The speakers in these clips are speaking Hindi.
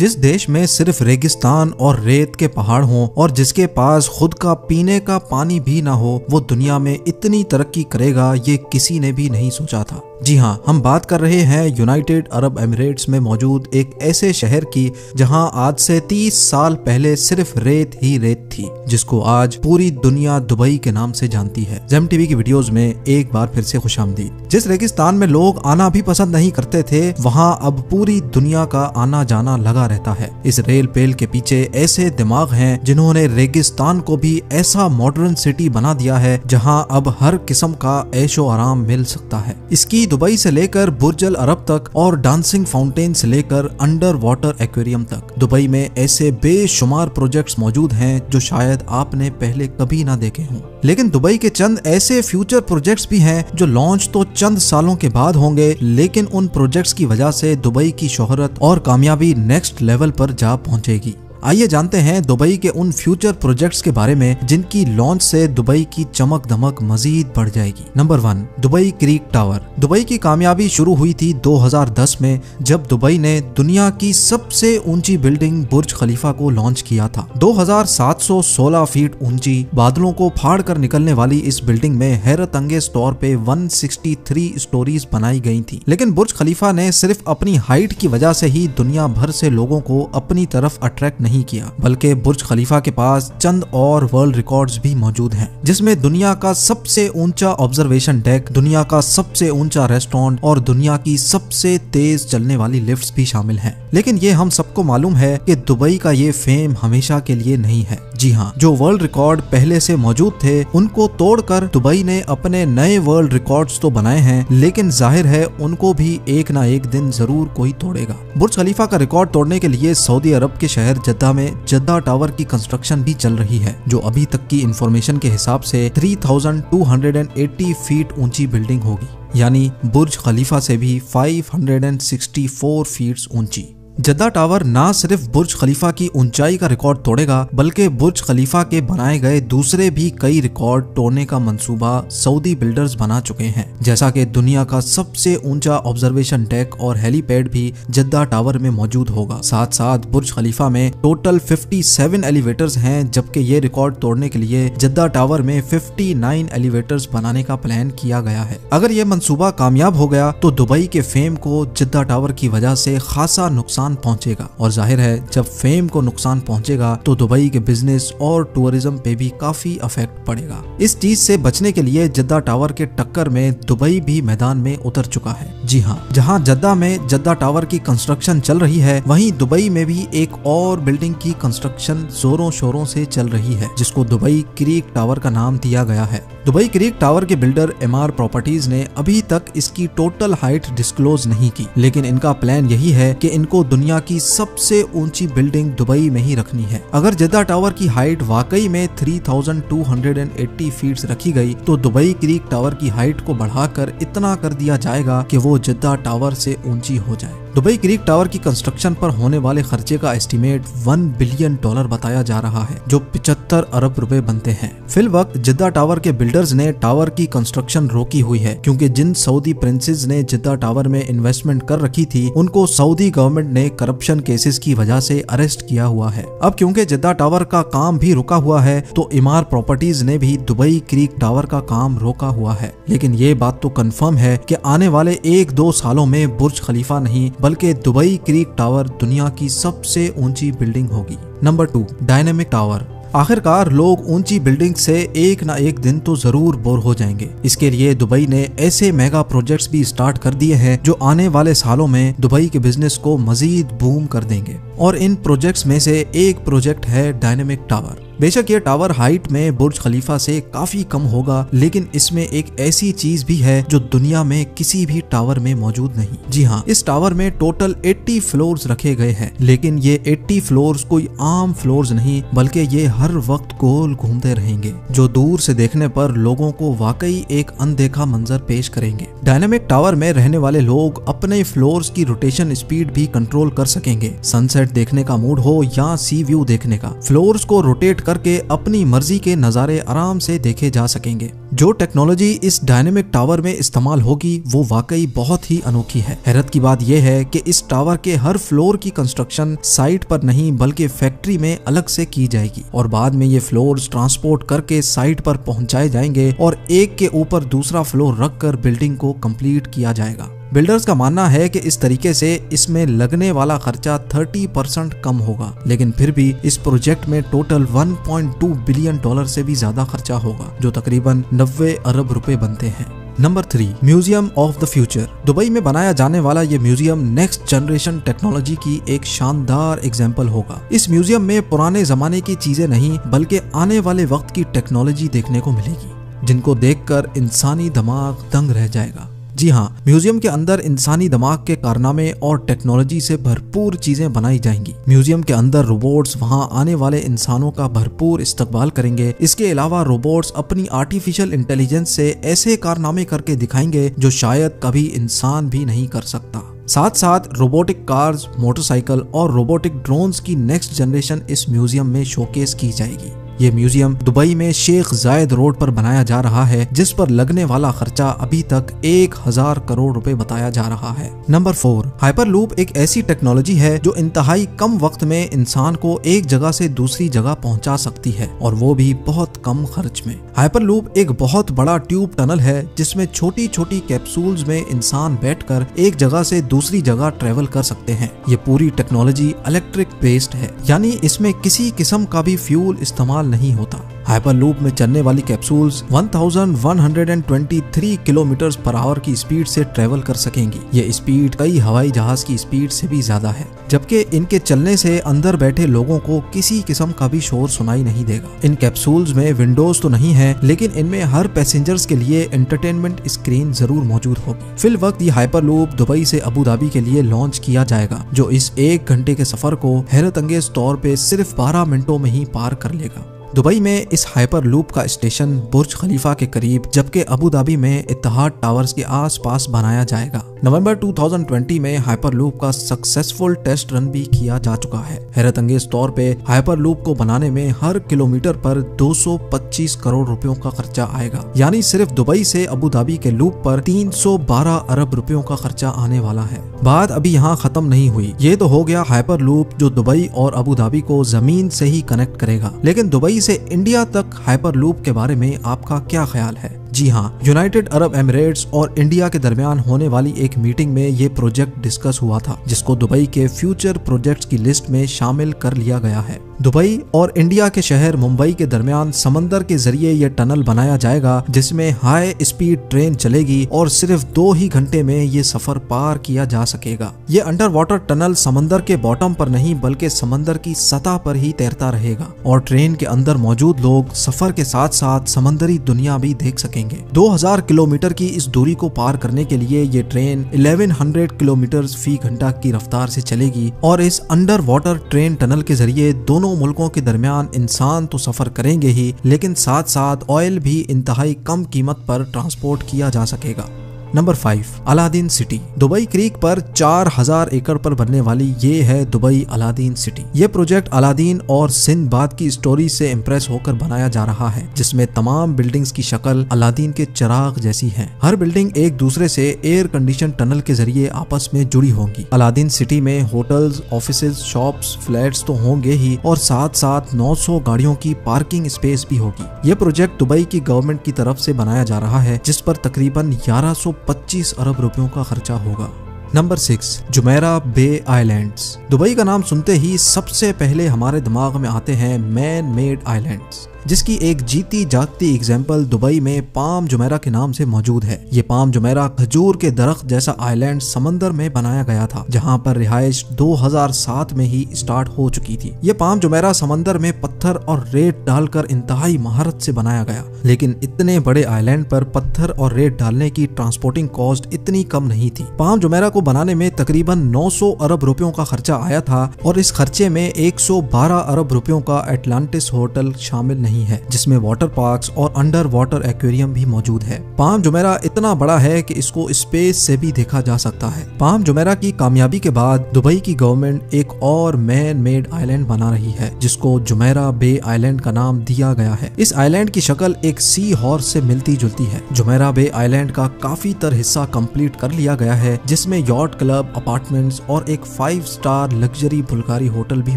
जिस देश में सिर्फ रेगिस्तान और रेत के पहाड़ हों और जिसके पास खुद का पीने का पानी भी ना हो, वो दुनिया में इतनी तरक्की करेगा ये किसी ने भी नहीं सोचा था। जी हाँ, हम बात कर रहे हैं यूनाइटेड अरब एमिरेट्स में मौजूद एक ऐसे शहर की जहां आज से 30 साल पहले सिर्फ रेत ही रेत थी, जिसको आज पूरी दुनिया दुबई के नाम से जानती है। जेम टीवी की वीडियोस में एक बार फिर से खुशामदीद। जिस रेगिस्तान में लोग आना भी पसंद नहीं करते थे, वहां अब पूरी दुनिया का आना जाना लगा रहता है। इस रेल पेल के पीछे ऐसे दिमाग हैं जिन्होंने रेगिस्तान को भी ऐसा मॉडर्न सिटी बना दिया है जहां अब हर किस्म का ऐशो आराम मिल सकता है। इसकी दुबई से लेकर बुर्ज अल अरब तक और डांसिंग फाउंटेन से लेकर अंडर वाटर एक्वेरियम तक दुबई में ऐसे बेशुमार प्रोजेक्ट्स मौजूद हैं जो शायद आपने पहले कभी ना देखे हों। लेकिन दुबई के चंद ऐसे फ्यूचर प्रोजेक्ट्स भी हैं जो लॉन्च तो चंद सालों के बाद होंगे, लेकिन उन प्रोजेक्ट्स की वजह से दुबई की शोहरत और कामयाबी नेक्स्ट लेवल पर जा पहुंचेगी। आइए जानते हैं दुबई के उन फ्यूचर प्रोजेक्ट्स के बारे में जिनकी लॉन्च से दुबई की चमक दमक मजीद बढ़ जाएगी। Number 1, Dubai creek tower. Dubai की कामयाबी शुरू हुई थी 2010 में जब दुबई ने दुनिया की सबसे ऊंची बिल्डिंग बुर्ज खलीफा को लॉन्च किया था। 2716 फीट ऊंची बादलों को फाड़ कर निकलने वाली इस बिल्डिंग में हैरत अंगेज तौर पे 163 स्टोरीज बनाई गई थी। लेकिन बुर्ज खलीफा ने सिर्फ अपनी हाइट की वजह से ही दुनिया भर से लोगों को अपनी तरफ अट्रैक्ट नहीं किया, बल्कि बुर्ज खलीफा के पास चंद और वर्ल्ड रिकॉर्ड्स भी मौजूद हैं, जिसमें दुनिया का सबसे ऊंचा ऑब्जर्वेशन डेक, दुनिया का सबसे ऊंचा रेस्टोरेंट और दुनिया की सबसे तेज चलने वाली लिफ्ट्स भी शामिल हैं। लेकिन ये हम सबको मालूम है कि दुबई का ये फेम हमेशा के लिए नहीं है। जी हाँ, जो वर्ल्ड रिकॉर्ड पहले से मौजूद थे उनको तोड़कर दुबई ने अपने नए वर्ल्ड रिकॉर्ड्स तो बनाए हैं, लेकिन जाहिर है उनको भी एक ना एक दिन जरूर कोई तोड़ेगा। बुर्ज खलीफा का रिकॉर्ड तोड़ने के लिए सऊदी अरब के शहर जद्दा में जद्दा टावर की कंस्ट्रक्शन भी चल रही है, जो अभी तक की इंफॉर्मेशन के हिसाब से 3280 फीट ऊंची बिल्डिंग होगी, यानी बुर्ज खलीफा से भी 564 फीट ऊंची। जद्दा टावर ना सिर्फ बुर्ज खलीफा की ऊंचाई का रिकॉर्ड तोड़ेगा, बल्कि बुर्ज खलीफा के बनाए गए दूसरे भी कई रिकॉर्ड तोड़ने का मंसूबा सऊदी बिल्डर्स बना चुके हैं, जैसा कि दुनिया का सबसे ऊंचा ऑब्जर्वेशन डेक और हेलीपैड भी जद्दा टावर में मौजूद होगा। साथ साथ बुर्ज खलीफा में टोटल 57 एलिवेटर्स हैं, जबकि ये रिकॉर्ड तोड़ने के लिए जद्दा टावर में 59 एलिवेटर्स बनाने का प्लान किया गया है। अगर ये मंसूबा कामयाब हो गया तो दुबई के फेम को जद्दा टावर की वजह से खासा नुकसान पहुंचेगा, और जाहिर है जब फेम को नुकसान पहुंचेगा तो दुबई के बिजनेस और टूरिज्म पे भी काफी इफेक्ट पड़ेगा। इस चीज से बचने के लिए जद्दा टावर के टक्कर में दुबई भी मैदान में उतर चुका है। जी हाँ, जहां जद्दा में जद्दा टावर की कंस्ट्रक्शन चल रही है, वहीं दुबई में भी एक और बिल्डिंग की कंस्ट्रक्शन जोरों शोरों से चल रही है, जिसको दुबई क्रीक टावर का नाम दिया गया है। दुबई क्रीक टावर के बिल्डर एमआर प्रॉपर्टीज ने अभी तक इसकी टोटल हाइट डिस्क्लोज नहीं की, लेकिन इनका प्लान यही है कि इनको दुनिया की सबसे ऊंची बिल्डिंग दुबई में ही रखनी है। अगर जद्दा टावर की हाइट वाकई में 3280 फीट रखी गई तो दुबई क्रीक टावर की हाइट को बढ़ाकर इतना कर दिया जाएगा कि वो जद्दा टावर से ऊंची हो जाए। दुबई क्रीक टावर की कंस्ट्रक्शन पर होने वाले खर्चे का एस्टीमेट $1 बिलियन बताया जा रहा है, जो 75 अरब रुपए बनते हैं। फिलवक्त जद्दा टावर के बिल्डर्स ने टावर की कंस्ट्रक्शन रोकी हुई है, क्योंकि जिन सऊदी प्रिंसेस ने जद्दा टावर में इन्वेस्टमेंट कर रखी थी उनको सऊदी गवर्नमेंट ने करप्शन केसेस की वजह से अरेस्ट किया हुआ है। अब क्योंकि जद्दा टावर का काम भी रुका हुआ है, तो एमआर प्रॉपर्टीज ने भी दुबई क्रीक टावर का काम रोका हुआ है। लेकिन ये बात तो कंफर्म है कि आने वाले 1-2 सालों में बुर्ज खलीफा नहीं बल्कि दुबई क्रीक टावर दुनिया की सबसे ऊंची बिल्डिंग होगी। Number 2, dynamic tower. आखिरकार लोग ऊंची बिल्डिंग से एक ना एक दिन तो जरूर बोर हो जाएंगे। इसके लिए दुबई ने ऐसे मेगा प्रोजेक्ट्स भी स्टार्ट कर दिए हैं जो आने वाले सालों में दुबई के बिजनेस को मजीद बूम कर देंगे, और इन प्रोजेक्ट्स में से एक प्रोजेक्ट है डायनेमिक टावर। बेशक ये टावर हाइट में बुर्ज खलीफा से काफी कम होगा, लेकिन इसमें एक ऐसी चीज भी है जो दुनिया में किसी भी टावर में मौजूद नहीं। जी हाँ, इस टावर में टोटल 80 फ्लोर्स रखे गए हैं, लेकिन ये 80 फ्लोर्स कोई आम फ्लोर्स नहीं, बल्कि ये हर वक्त गोल घूमते रहेंगे, जो दूर से देखने पर लोगों को वाकई एक अनदेखा मंजर पेश करेंगे। डायनेमिक टावर में रहने वाले लोग अपने फ्लोर्स की रोटेशन स्पीड भी कंट्रोल कर सकेंगे। सनसेट सनसेट देखने का मूड हो या सी व्यू देखने का, फ्लोर्स को रोटेट करके अपनी मर्जी के नज़ारे आराम से देखे जा सकेंगे। जो टेक्नोलॉजी इस डायनेमिक टावर में इस्तेमाल होगी वो वाकई बहुत ही अनोखी है। हैरत की बात यह है कि इस टावर के हर फ्लोर की कंस्ट्रक्शन साइट पर नहीं बल्कि फैक्ट्री में अलग से की जाएगी और बाद में ये फ्लोर्स ट्रांसपोर्ट करके साइट पर पहुंचाए जाएंगे और एक के ऊपर दूसरा फ्लोर रखकर बिल्डिंग को कंप्लीट किया जाएगा। बिल्डर्स का मानना है कि इस तरीके से इसमें लगने वाला खर्चा 30% कम होगा, लेकिन फिर भी इस प्रोजेक्ट में टोटल 1.2 बिलियन डॉलर से भी ज्यादा खर्चा होगा, जो तकरीबन 90 अरब रुपए बनते हैं। Number 3, museum of the future. Dubai में बनाया जाने वाला ये म्यूजियम नेक्स्ट जनरेशन टेक्नोलॉजी की एक शानदार एग्जाम्पल होगा। इस म्यूजियम में पुराने जमाने की चीजें नहीं बल्कि आने वाले वक्त की टेक्नोलॉजी देखने को मिलेगी, जिनको देखकर इंसानी दिमाग दंग रह जाएगा। जी हाँ, म्यूजियम के अंदर इंसानी दिमाग के कारनामे और टेक्नोलॉजी से भरपूर चीजें बनाई जाएंगी। म्यूजियम के अंदर रोबोट्स वहां आने वाले इंसानों का भरपूर इस्तकबाल करेंगे। इसके अलावा रोबोट्स अपनी आर्टिफिशियल इंटेलिजेंस से ऐसे कारनामे करके दिखाएंगे जो शायद कभी इंसान भी नहीं कर सकता। साथ साथ रोबोटिक कार्स, मोटरसाइकिल और रोबोटिक ड्रोन्स की नेक्स्ट जनरेशन इस म्यूजियम में शोकेस की जाएगी। ये म्यूजियम दुबई में शेख जायद रोड पर बनाया जा रहा है, जिस पर लगने वाला खर्चा अभी तक 1000 करोड़ रुपए बताया जा रहा है। नंबर 4, हाइपरलूप एक ऐसी टेक्नोलॉजी है जो इंतहाई कम वक्त में इंसान को एक जगह से दूसरी जगह पहुंचा सकती है और वो भी बहुत कम खर्च में। हाइपरलूप एक बहुत बड़ा ट्यूब टनल है जिसमें छोटी छोटी कैप्सूल्स में इंसान बैठकर एक जगह से दूसरी जगह ट्रेवल कर सकते हैं। ये पूरी टेक्नोलॉजी इलेक्ट्रिक बेस्ड है, यानी इसमें किसी किस्म का भी फ्यूल इस्तेमाल नहीं होता। हाइपरलूप में चलने वाली कैप्सूल्स 1123 किलोमीटर पर आवर की स्पीड से ट्रेवल कर सकेंगी। ये स्पीड कई हवाई जहाज की स्पीड से भी ज्यादा है, जबकि इनके चलने से अंदर बैठे लोगों को किसी किस्म का भी शोर सुनाई नहीं देगा। इन कैप्सूल्स में विंडोज तो नहीं है, लेकिन इनमें हर पैसेंजर्स के लिए एंटरटेनमेंट स्क्रीन जरूर मौजूद होगी। फिल वक्त ये हाइपरलूप दुबई से अबू धाबी के लिए लॉन्च किया जाएगा, जो इस 1 घंटे के सफर को हैरत अंगेज तौर पे सिर्फ 12 मिनटों में ही पार कर लेगा। दुबई में इस हाइपर लूप का स्टेशन बुर्ज खलीफा के करीब, जबकि अबू धाबी में इत्तेहाद टावर्स के आसपास बनाया जाएगा। नवंबर 2020 में हाइपर लूप का सक्सेसफुल टेस्ट रन भी किया जा चुका है। हैरत अंगेज तौर पे हाइपर लूप को बनाने में हर किलोमीटर पर 225 करोड़ रुपयों का खर्चा आएगा, यानी सिर्फ दुबई से अबू धाबी के लूप पर 312 अरब रुपयों का खर्चा आने वाला है। बात अभी यहाँ खत्म नहीं हुई। ये तो हो गया हाइपर लूप जो दुबई और अबू धाबी को जमीन से ही कनेक्ट करेगा, लेकिन दुबई से इंडिया तक हाइपर लूप के बारे में आपका क्या ख्याल है? जी हाँ, यूनाइटेड अरब एमिरेट्स और इंडिया के दरमियान होने वाली एक मीटिंग में ये प्रोजेक्ट डिस्कस हुआ था, जिसको दुबई के फ्यूचर प्रोजेक्ट्स की लिस्ट में शामिल कर लिया गया है। दुबई और इंडिया के शहर मुंबई के दरमियान समंदर के जरिए ये टनल बनाया जाएगा, जिसमें हाई स्पीड ट्रेन चलेगी और सिर्फ 2 ही घंटे में ये सफर पार किया जा सकेगा। ये अंडर वाटर टनल समंदर के बॉटम पर नहीं बल्कि समंदर की सतह पर ही तैरता रहेगा और ट्रेन के अंदर मौजूद लोग सफर के साथ साथ समंदरी दुनिया भी देख सकेंगे। 2000 किलोमीटर की इस दूरी को पार करने के लिए ये ट्रेन 1100 किलोमीटर फी घंटा की रफ्तार से चलेगी और इस अंडर वाटर ट्रेन टनल के जरिए दोनों मुल्कों के दरमियान इंसान तो सफर करेंगे ही, लेकिन साथ साथ ऑयल भी इंतहाई कम कीमत पर ट्रांसपोर्ट किया जा सकेगा। Number 5, Aladdin city. Dubai creek पर 4000 एकड़ पर बनने वाली ये है दुबई अलादीन सिटी। ये प्रोजेक्ट अलादीन और सिंदबाद की स्टोरी से इम्प्रेस होकर बनाया जा रहा है, जिसमें तमाम बिल्डिंग्स की शक्ल अलादीन के चिराग जैसी है। हर बिल्डिंग एक दूसरे से एयर कंडीशन टनल के जरिए आपस में जुड़ी होंगी। अलादीन सिटी में होटल्स, ऑफिसेज, शॉप्स, फ्लैट्स तो होंगे ही और साथ साथ 900 गाड़ियों की पार्किंग स्पेस भी होगी। ये प्रोजेक्ट दुबई की गवर्नमेंट की तरफ से बनाया जा रहा है, जिस पर तकरीबन 1125 अरब रुपयों का खर्चा होगा। नंबर 6, जुमेरा बे आइलैंड्स। दुबई का नाम सुनते ही सबसे पहले हमारे दिमाग में आते हैं मैन मेड आइलैंड्स, जिसकी एक जीती जागती एग्जाम्पल दुबई में पाम जुमेरा के नाम से मौजूद है। ये पाम जुमेरा खजूर के दरख्त जैसा आइलैंड समंदर में बनाया गया था, जहां पर रिहाइश 2007 में ही स्टार्ट हो चुकी थी। ये पाम जुमेरा समंदर में पत्थर और रेत डालकर इंतहाई महारत से बनाया गया, लेकिन इतने बड़े आइलैंड पर पत्थर और रेत डालने की ट्रांसपोर्टिंग कॉस्ट इतनी कम नहीं थी। पाम जुमेरा को बनाने में तकरीबन 900 अरब रुपयों का खर्चा आया था और इस खर्चे में 112 अरब रुपयों का एटलांटिस होटल शामिल नहीं नहीं है, जिसमें वाटर पार्क्स और अंडर वाटर एक्वेरियम भी मौजूद है। पाम जुमेरा इतना बड़ा है कि इसको स्पेस से भी देखा जा सकता है। पाम जुमेरा की कामयाबी के बाद दुबई की गवर्नमेंट एक और मैन मेड आइलैंड बना रही है, जिसको जुमेरा बे आइलैंड का नाम दिया गया है। इस आइलैंड की शक्ल एक सी हॉर्स से मिलती जुलती है। जुमेरा बे आइलैंड का काफी तर हिस्सा कंप्लीट कर लिया गया है, जिसमें यॉट क्लब, अपार्टमेंट्स और एक 5 स्टार लग्जरी बुल्गारी होटल भी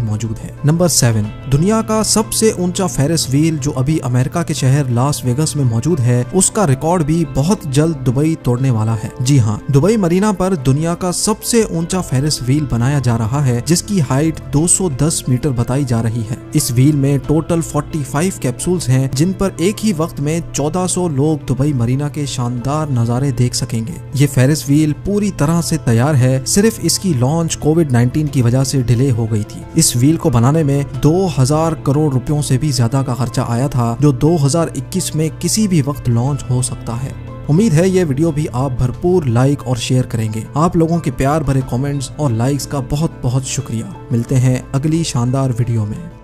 मौजूद है। नंबर 7, दुनिया का सबसे ऊंचा फेरिस व्हील जो अभी अमेरिका के शहर लास वेगस में मौजूद है, उसका रिकॉर्ड भी बहुत जल्द दुबई तोड़ने वाला है। जी हाँ, दुबई मरीना पर दुनिया का सबसे ऊंचा फेरिस व्हील बनाया जा रहा है, जिसकी हाइट 210 मीटर बताई जा रही है। इस व्हील में टोटल 45 कैप्सूल्स हैं, जिन पर एक ही वक्त में 1400 लोग दुबई मरीना के शानदार नजारे देख सकेंगे। ये फेरिस व्हील पूरी तरह से तैयार है, सिर्फ इसकी लॉन्च कोविड-19 की वजह से डिले हो गई थी। इस व्हील को बनाने में 2000 करोड़ रुपयों से भी ज्यादा का खर्चा आया था, जो 2021 में किसी भी वक्त लॉन्च हो सकता है। उम्मीद है ये वीडियो भी आप भरपूर लाइक और शेयर करेंगे। आप लोगों के प्यार भरे कमेंट्स और लाइक्स का बहुत बहुत शुक्रिया। मिलते हैं अगली शानदार वीडियो में।